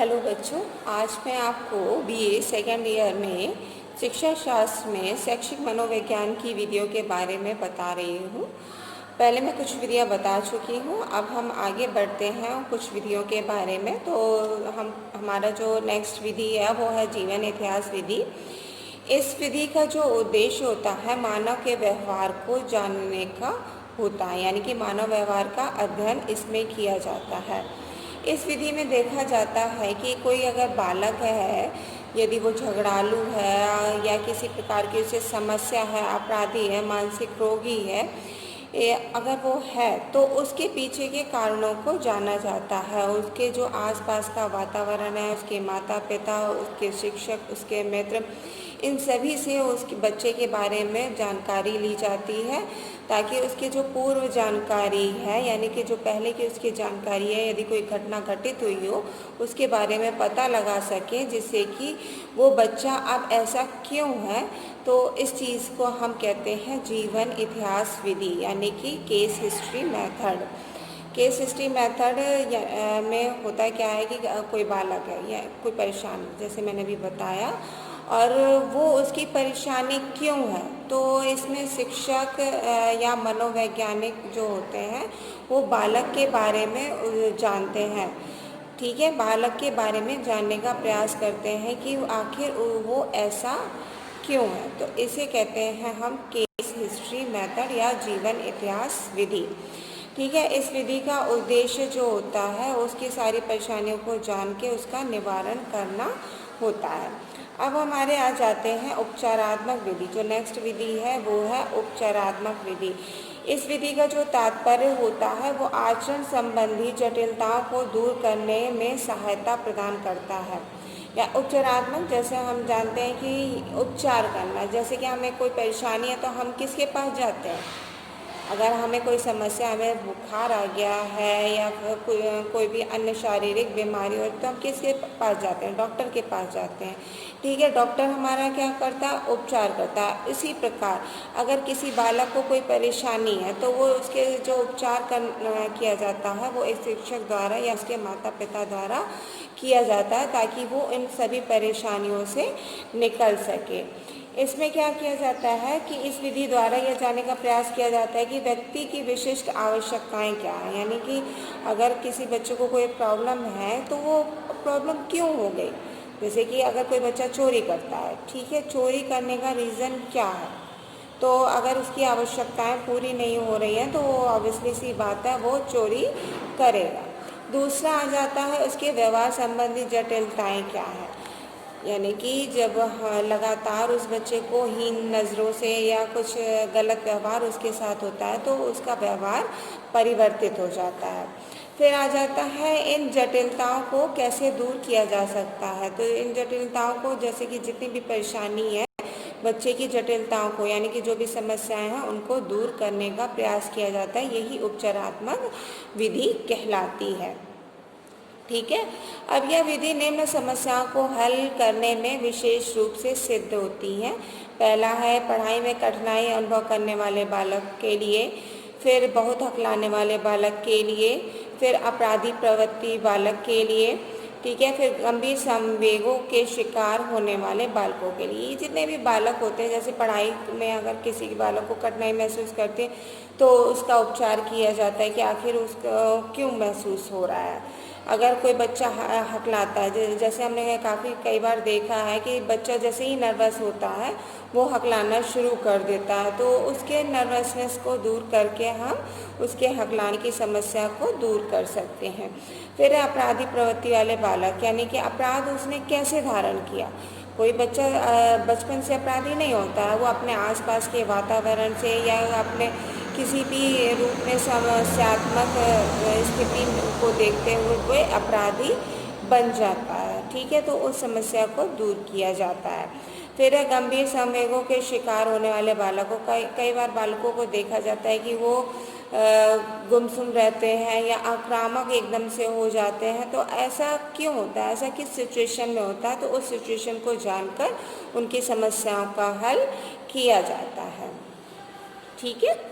Hello बच्चों, आज मैं आपको बीए सेकेंड ईयर में शिक्षा शास्त्र में शैक्षिक मनोविज्ञान की विधियों के बारे में बता रही हूँ। पहले मैं कुछ विधियाँ बता चुकी हूँ, अब हम आगे बढ़ते हैं कुछ विधियों के बारे में। तो हमारा जो नेक्स्ट विधि है वो है जीवन इतिहास विधि। इस विधि का जो उद्देश्य होता है मानव के व्यवहार को जानने का होता है, यानी कि मानव व्यवहार का अध्ययन इसमें किया जाता है। इस विधि में देखा जाता है कि कोई अगर बालक है, यदि वो झगड़ालू है या किसी प्रकार की उसे समस्या है, अपराधी है, मानसिक रोगी है, अगर वो है तो उसके पीछे के कारणों को जाना जाता है। उसके जो आसपास का वातावरण है, उसके माता पिता, उसके शिक्षक, उसके मित्र, इन सभी से उसके बच्चे के बारे में जानकारी ली जाती है, ताकि उसकी जो पूर्व जानकारी है, यानी कि जो पहले की उसकी जानकारी है, यदि कोई घटना घटित हुई हो उसके बारे में पता लगा सके, जिससे कि वो बच्चा अब ऐसा क्यों है। तो इस चीज़ को हम कहते हैं जीवन इतिहास विधि, यानी कि case history method. Case history method में होता क्या है कि कोई बालक है या कोई परेशान, जैसे मैंने भी बताया, और वो उसकी परेशानी क्यों है, तो इसमें शिक्षक या मनोवैज्ञानिक जो होते हैं वो बालक के बारे में जानते हैं। ठीक है, बालक के बारे में जानने का प्रयास करते हैं कि आखिर वो ऐसा क्यों है। तो इसे कहते हैं हम केस हिस्ट्री मेथड या जीवन इतिहास विधि। ठीक है, इस विधि का उद्देश्य जो होता है उसकी सारी परेशानियों को जान के उसका निवारण करना होता है। अब हमारे आ जाते हैं उपचारात्मक विधि। जो नेक्स्ट विधि है वो है उपचारात्मक विधि। इस विधि का जो तात्पर्य होता है वो आचरण संबंधी जटिलताओं को दूर करने में सहायता प्रदान करता है। या उपचारात्मक, जैसे हम जानते हैं कि उपचार करना, जैसे कि हमें कोई परेशानी है तो हम किसके पास जाते हैं। अगर हमें कोई समस्या, हमें बुखार आ गया है या कोई भी अन्य शारीरिक बीमारी हो तो हम किसके पास जाते हैं, डॉक्टर के पास जाते हैं। ठीक है, डॉक्टर हमारा क्या करता है, उपचार करता है। इसी प्रकार अगर किसी बालक को कोई परेशानी है तो वो उसके जो उपचार किया जाता है वो एक शिक्षक द्वारा या उसके माता पिता द्वारा किया जाता है, ताकि वो इन सभी परेशानियों से निकल सके। इसमें क्या किया जाता है कि इस विधि द्वारा यह जानने का प्रयास किया जाता है कि व्यक्ति की विशिष्ट आवश्यकताएं क्या हैं, यानी कि अगर किसी बच्चे को कोई प्रॉब्लम है तो वो प्रॉब्लम क्यों हो गई। जैसे कि अगर कोई बच्चा चोरी करता है, ठीक है, चोरी करने का रीज़न क्या है, तो अगर उसकी आवश्यकताएं पूरी नहीं हो रही हैं तो ऑब्वियसली सी बात है वो चोरी करेगा। दूसरा आ जाता है उसके व्यवहार संबंधी जटिलताएं क्या है, यानी कि जब लगातार उस बच्चे को हीन नज़रों से या कुछ गलत व्यवहार उसके साथ होता है तो उसका व्यवहार परिवर्तित हो जाता है। फिर आ जाता है इन जटिलताओं को कैसे दूर किया जा सकता है। तो इन जटिलताओं को, जैसे कि जितनी भी परेशानी है बच्चे की जटिलताओं को, यानी कि जो भी समस्याएं हैं उनको दूर करने का प्रयास किया जाता है, यही उपचारात्मक विधि कहलाती है। ठीक है, अब यह विधि निम्न समस्याओं को हल करने में विशेष रूप से सिद्ध होती है। पहला है पढ़ाई में कठिनाई अनुभव करने वाले बालक के लिए, फिर बहुत हकलाने वाले बालक के लिए, फिर अपराधी प्रवृत्ति बालक के लिए, ठीक है, फिर गंभीर संवेगों के शिकार होने वाले बालकों के लिए। जितने भी बालक होते हैं, जैसे पढ़ाई में अगर किसी बालक को कठिनाई महसूस करते हैं तो उसका उपचार किया जाता है कि आखिर उसको क्यों महसूस हो रहा है। अगर कोई बच्चा हकलाता है, जैसे हमने कई बार देखा है कि बच्चा जैसे ही नर्वस होता है वो हकलाना शुरू कर देता है, तो उसके नर्वसनेस को दूर करके हम उसके हकलाने की समस्या को दूर कर सकते हैं। फिर अपराधी प्रवृत्ति वाले बालक, यानी कि अपराध उसने कैसे धारण किया। कोई बच्चा बचपन से अपराधी नहीं होता है, वो अपने आसपास के वातावरण से या अपने किसी भी रूप में समस्यात्मक स्थिति को देखते हुए कोई अपराधी बन जाता है। ठीक है, तो उस समस्या को दूर किया जाता है। फिर गंभीर संवेगों के शिकार होने वाले बालकों, कई बार बालकों को देखा जाता है कि वो गुमसुम रहते हैं या आक्रामक एकदम से हो जाते हैं। तो ऐसा क्यों होता है, ऐसा किस सिचुएशन में होता है, तो उस सिचुएशन को जानकर उनकी समस्याओं का हल किया जाता है। ठीक है।